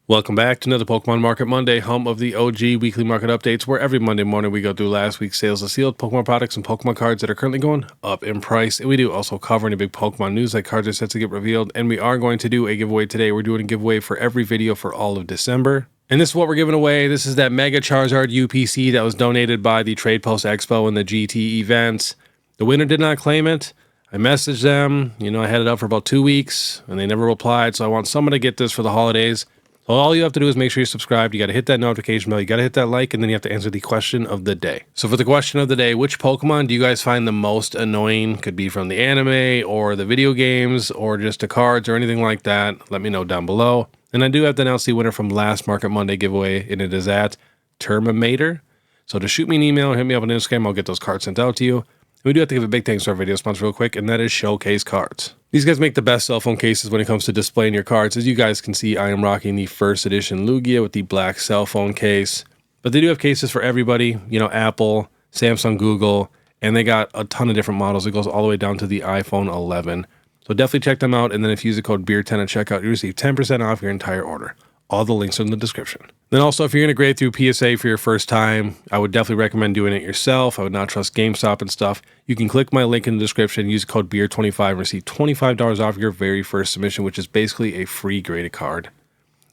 Welcome back to another Pokemon Market Monday, home of the OG weekly market updates, where every Monday morning we go through last week's sales of sealed Pokemon products and Pokemon cards that are currently going up in price. And we do also cover any big Pokemon news like cards are set to get revealed. And we are going to do a giveaway today. We're doing a giveaway for every video for all of December. And this is what we're giving away. This is that Mega Charizard UPC that was donated by the Trade Post Expo and the GT events. The winner did not claim it. I messaged them. I had it up for about 2 weeks and they never replied. So I want someone to get this for the holidays. So all you have to do is make sure you're subscribed. You got to hit that notification bell. You got to hit that like, and then you have to answer the question of the day. So for the question of the day, which Pokemon do you guys find the most annoying? Could be from the anime or the video games or just the cards or anything like that. Let me know down below. And I do have to announce the winner from last Market Monday giveaway, and it is at Termamator. So to shoot me an email or hit me up on Instagram, I'll get those cards sent out to you. We do have to give a big thanks to our video sponsor real quick, and that is Showcase Cards. These guys make the best cell phone cases when it comes to displaying your cards. As you guys can see, I am rocking the first edition Lugia with the black cell phone case. But they do have cases for everybody, Apple, Samsung, Google, and they got a ton of different models. It goes all the way down to the iPhone 11. So definitely check them out, and then if you use the code BEARD10 at checkout, you receive 10% off your entire order. All the links are in the description. Then also, if you're going to grade through PSA for your first time, I would definitely recommend doing it yourself. I would not trust GameStop and stuff. You can click my link in the description, use code BEARD25, and receive $25 off your very first submission, which is basically a free graded card.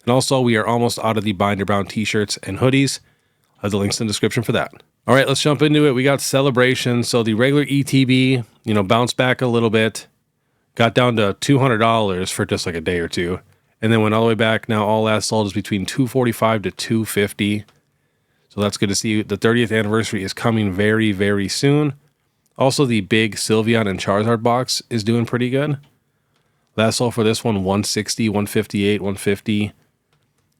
And also, we are almost out of the binder bound t-shirts and hoodies. I have the links in the description for that. All right, let's jump into it. We got Celebration. So the regular ETB, bounced back a little bit, got down to $200 for just like a day or two. And then went all the way back. Now all last sold is between $245 to $250. So that's good to see. The 30th anniversary is coming very, very soon. Also, the big Sylveon and Charizard box is doing pretty good. Last sold for this one, $160, $158, $150.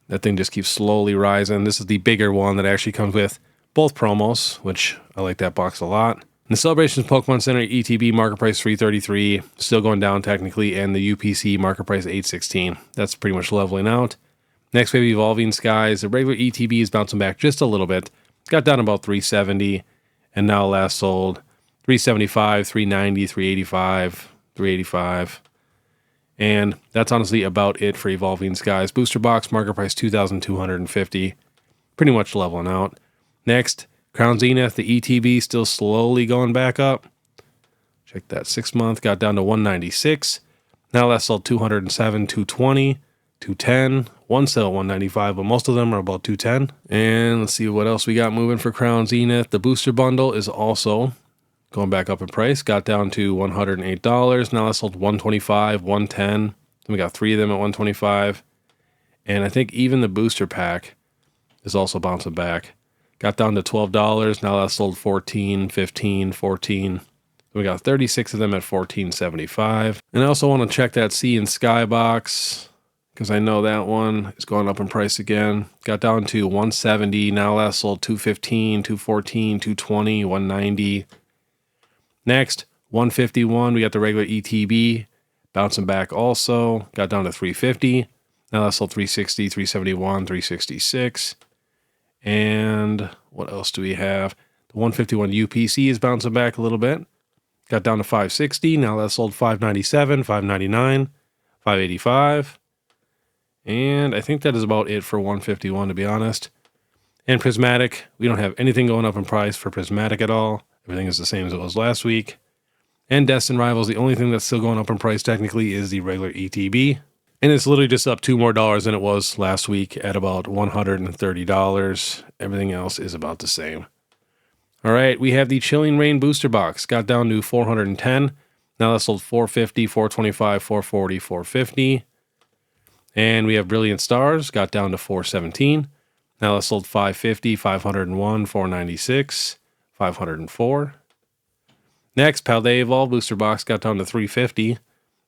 That thing just keeps slowly rising. This is the bigger one that actually comes with both promos, which I like that box a lot. The Celebrations Pokemon Center ETB market price $333, still going down technically, and the UPC market price $816. That's pretty much leveling out. Next we have Evolving Skies. The regular ETB is bouncing back just a little bit. Got down about $370, and now last sold $375, $390, $385, $385. And that's honestly about it for Evolving Skies. Booster box market price $2,250. Pretty much leveling out. Next, Crown Zenith, the ETB still slowly going back up. Check that 6 month, got down to $196. Now last sold $207, $220, $210, one sale $195, but most of them are about $210. And let's see what else we got moving for Crown Zenith. The booster bundle is also going back up in price, got down to $108. Now last sold $125, $110. Then we got 3 of them at $125. And I think even the booster pack is also bouncing back. Got down to $12. Now that's sold $14, $15, $14. We got 36 of them at $14.75. And I also want to check that Sea and Sky box because I know that one is going up in price again. Got down to $170. Now last sold $215, $214, $220, $190. Next, $151. We got the regular ETB bouncing back also. Got down to $350. Now last sold $360, $371, $366. And what else do we have? The 151 UPC is bouncing back a little bit. Got down to $560. Now that's sold $597, $599, $585. And I think that is about it for 151, to be honest. And Prismatic, we don't have anything going up in price for Prismatic at all. Everything is the same as it was last week. And Destined Rivals, the only thing that's still going up in price technically is the regular ETB. And it's literally just up $2 more than it was last week at about $130. Everything else is about the same. All right, we have the Chilling Rain booster box. Got down to $410. Now that's sold $450, $425, $440, $450. And we have Brilliant Stars. Got down to $417. Now that's sold $550, $501, $496, $504. Next, Paldea Evolve booster box. Got down to $350.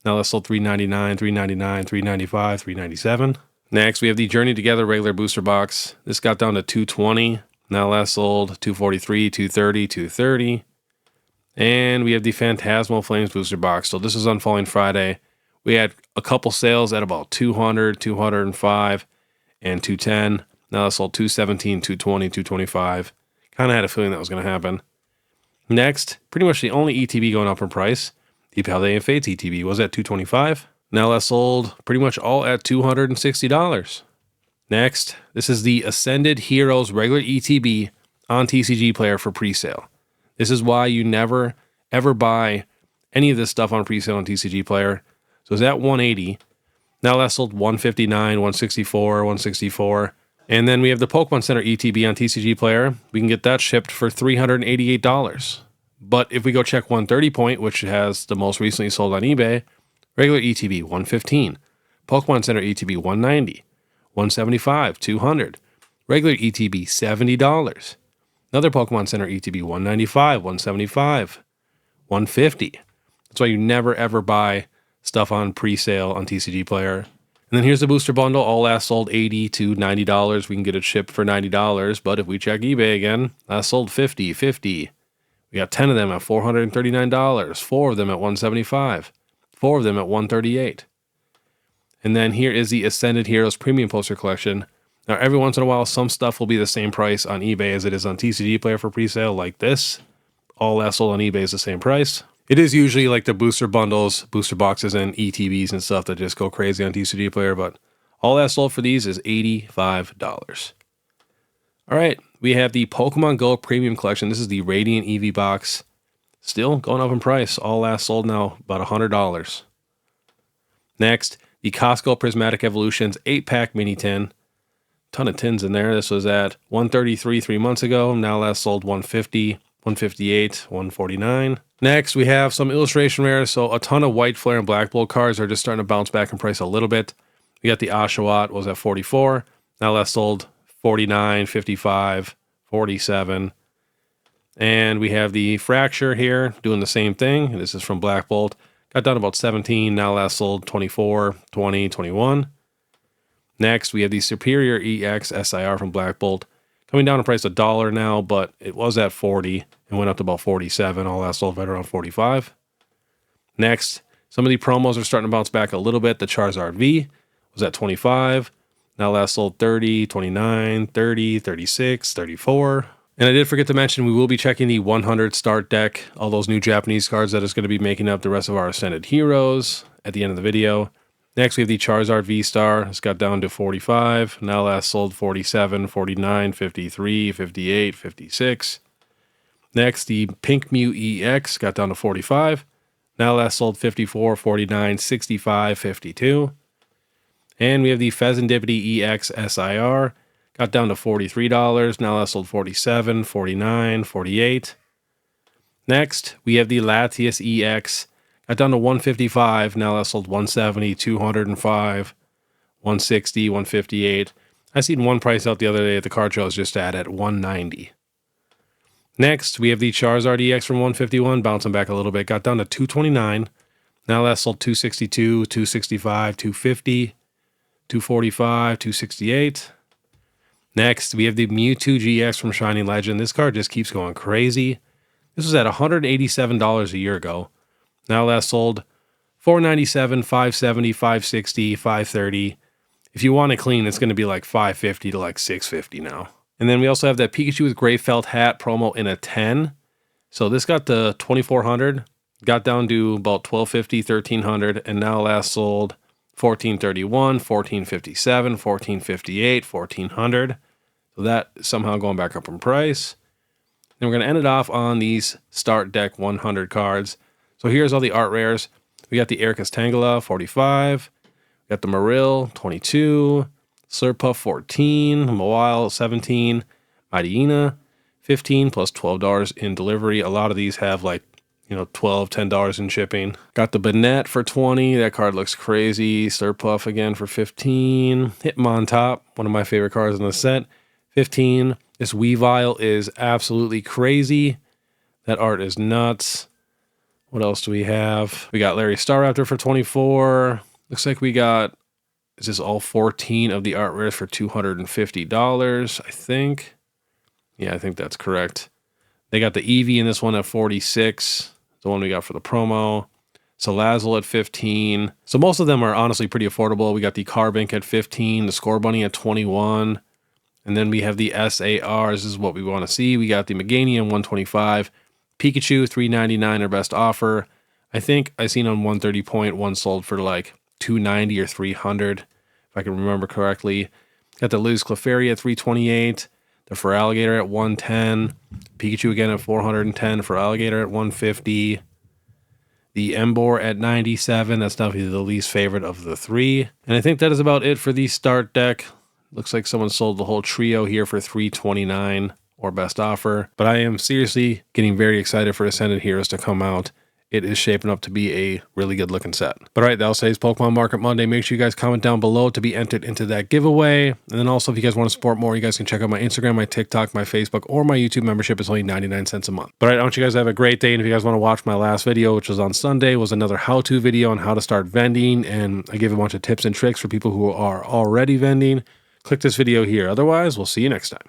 Now that's sold $399, $399, $395, $397. Next, we have the Journey Together regular booster box. This got down to $220. Now last sold $243, $230, $230. And we have the Phantasmal Flames booster box. So this is on Falling Friday. We had a couple sales at about $200, $205, and $210. Now that's sold $217, $220, $225. Kind of had a feeling that was going to happen. Next, pretty much the only ETB going up in price. The Paldea and Fates ETB was at $225. Now that's sold pretty much all at $260. Next, this is the Ascended Heroes regular ETB on TCG Player for presale. This is why you never, ever buy any of this stuff on presale on TCG Player. So it's at 180. Now last sold 159, 164, 164. And then we have the Pokemon Center ETB on TCG Player. We can get that shipped for $388. But if we go check 130 point, which has the most recently sold on eBay, regular ETB 115, Pokemon Center ETB 190, 175, 200, regular ETB $70. Another Pokemon Center ETB 195, 175, 150. That's why you never ever buy stuff on pre-sale on TCG Player. And then here's the booster bundle. All last sold $80 to $90. We can get it shipped for $90. But if we check eBay again, last sold $50, $50. We got 10 of them at $439. 4 of them at $175. 4 of them at $138. And then here is the Ascended Heroes Premium Poster Collection. Now, every once in a while, some stuff will be the same price on eBay as it is on TCG Player for presale, like this. All last sold on eBay is the same price. It is usually like the booster bundles, booster boxes, and ETBs and stuff that just go crazy on TCG Player, but all last sold for these is $85. All right, we have the Pokemon Go Premium Collection. This is the Radiant EV box. Still going up in price. All last sold now about $100. Next, the Costco Prismatic Evolutions 8-pack mini tin. Ton of tins in there. This was at $133 3 months ago. Now last sold $150, $158, $149. Next, we have some illustration rares. So a ton of White Flare and Black Bolt cards are just starting to bounce back in price a little bit. We got the Oshawott was at $44. Now last sold $49, $55, $47. And we have the Fracture here doing the same thing. This is from Black Bolt. Got down about 17. Now last sold 24, 20, 21. Next, we have the Superior EX SIR from Black Bolt. Coming down in price $1 now, but it was at 40 and went up to about 47. All last sold right around 45. Next, some of the promos are starting to bounce back a little bit. The Charizard V was at 25. Now last sold 30, 29, 30, 36, 34. And I did forget to mention we will be checking the 100 start deck, all those new Japanese cards that is going to be making up the rest of our Ascended Heroes at the end of the video. Next, we have the Charizard V-Star. It's got down to 45. Now last sold 47, 49, 53, 58, 56. Next, the Pink Mew EX got down to 45. Now last sold 54, 49, 65, 52. And we have the Fezandipity EX SIR. Got down to $43. Now last sold 47, 49, 48. Next, we have the Latias EX. Got down to 155. Now last sold 170, 205, 160, 158. I seen one price out the other day at the card show was just at 190. Next, we have the Charizard EX from 151, bouncing back a little bit. Got down to 229. Now last sold 262, 265, 250, 245, 268. Next, we have the Mewtwo GX from Shining Legend. This card just keeps going crazy. This was at $187 a year ago. Now last sold $497, $570, $560, $530. If you want it clean, it's going to be like $550 to like $650 now. And then we also have that Pikachu with Gray Felt Hat promo in a 10. So this got to $2,400, got down to about $1,250, $1,300, and now last sold $1,431, $1,457, $1,458, $1,400. So that is somehow going back up in price. And we're going to end it off on these Start Deck 100 cards. So here's all the art rares. We got the Ericus Tangela, 45. We got the Marill, 22. Slurpuff, 14. Mawile, 17. Mightyena, 15 plus $12 in delivery. A lot of these have like, $12, $10 in shipping. Got the Banette for 20. That card looks crazy. Slurpuff again for 15. Hitmontop, one of my favorite cards in the set, 15. This Weavile is absolutely crazy. That art is nuts. What else do we have? We got Larry Staraptor for 24. Looks like we got, is this all 14 of the art rares for $250, I think? Yeah, I think that's correct. They got the Eevee in this one at 46. The one we got for the promo. Salazzle at 15. So most of them are honestly pretty affordable. We got the Carbink at 15. The Score Bunny at 21. And then we have the SARs. This is what we want to see. We got the Meganium 125. Pikachu, $399, our best offer. I think I seen on 130 point, one sold for like $290 or $300, if I can remember correctly. Got the Luz Clefairy at 328, the Feraligatr at 110, Pikachu again at 410, Feraligatr at 150, the Emboar at 97. That's definitely the least favorite of the three. And I think that is about it for the start deck. Looks like someone sold the whole trio here for 329 or best offer. But I am seriously getting very excited for Ascended Heroes to come out. It is shaping up to be a really good looking set. But all right, that'll say it's Pokemon Market Monday. Make sure you guys comment down below to be entered into that giveaway. And then also, if you guys want to support more, you guys can check out my Instagram, my TikTok, my Facebook, or my YouTube membership. It's only 99 cents a month. But all right, I want you guys to have a great day. And if you guys want to watch my last video, which was on Sunday, was another how-to video on how to start vending. And I give a bunch of tips and tricks for people who are already vending. Click this video here. Otherwise, we'll see you next time.